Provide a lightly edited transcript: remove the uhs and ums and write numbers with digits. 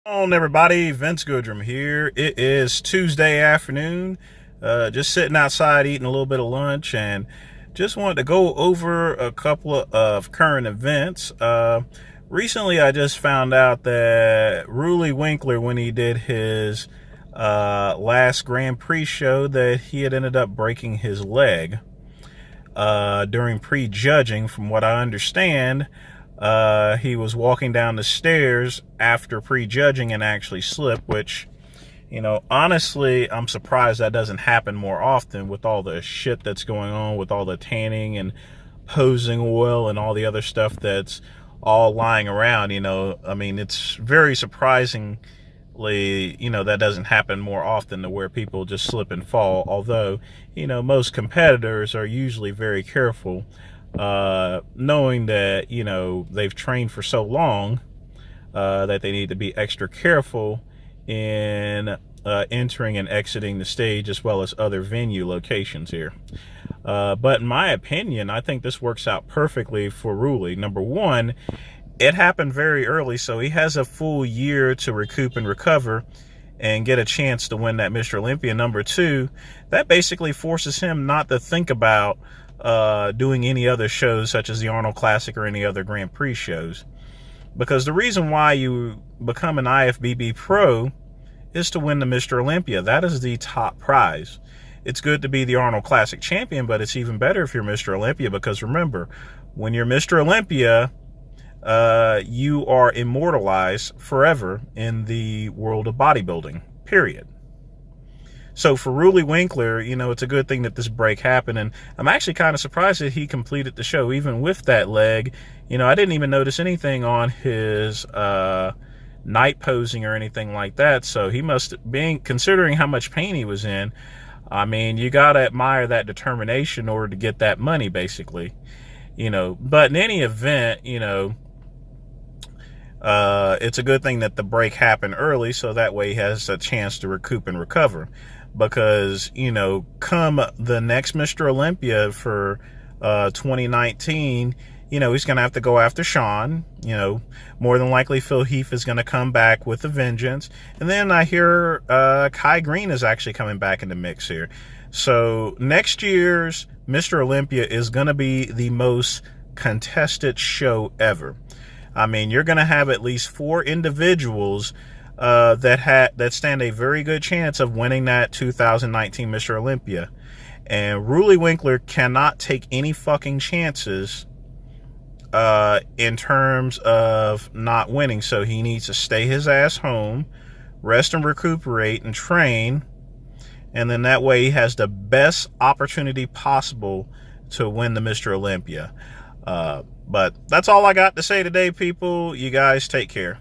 On everybody, Vince Goodrum here. It is Tuesday afternoon. Just sitting outside eating a little bit of lunch and just wanted to go over a couple of current events. Recently I just found out that Roelly Winklaar, when he did his last Grand Prix show, that he had ended up breaking his leg during pre-judging. From what I understand, he was walking down the stairs after prejudging and actually slipped, which, honestly, I'm surprised that doesn't happen more often with all the shit that's going on with all the tanning and posing oil and all the other stuff that's all lying around. It's very surprisingly, that doesn't happen more often, to where people just slip and fall. Although, most competitors are usually very careful, knowing that, they've trained for so long, that they need to be extra careful in entering and exiting the stage, as well as other venue locations here. But in my opinion, I think this works out perfectly for Roelly. Number one, it happened very early, so he has a full year to recoup and recover and get a chance to win that Mr. Olympia. Number two, that basically forces him not to think about doing any other shows such as the Arnold Classic or any other Grand Prix shows. Because the reason why you become an IFBB Pro is to win the Mr. Olympia. That is the top prize. It's good to be the Arnold Classic champion, but it's even better if you're Mr. Olympia, because remember, when you're Mr. Olympia, you are immortalized forever in the world of bodybuilding, period. So for Roelly Winklaar, it's a good thing that this break happened, and I'm actually kind of surprised that he completed the show even with that leg. I didn't even notice anything on his night posing or anything like that, so he must be, considering how much pain he was in, you gotta admire that determination in order to get that money, basically. But in any event, it's a good thing that the break happened early, so that way he has a chance to recoup and recover. Because, come the next Mr. Olympia for 2019, he's going to have to go after Sean. More than likely Phil Heath is going to come back with a vengeance. And then I hear Kai Green is actually coming back in the mix here. So next year's Mr. Olympia is going to be the most contested show ever. You're going to have at least 4 individuals that stand a very good chance of winning that 2019 Mr. Olympia. And Roelly Winklaar cannot take any fucking chances in terms of not winning. So he needs to stay his ass home, rest and recuperate and train, and then that way he has the best opportunity possible to win the Mr. Olympia. But that's all I got to say today, people. You guys take care.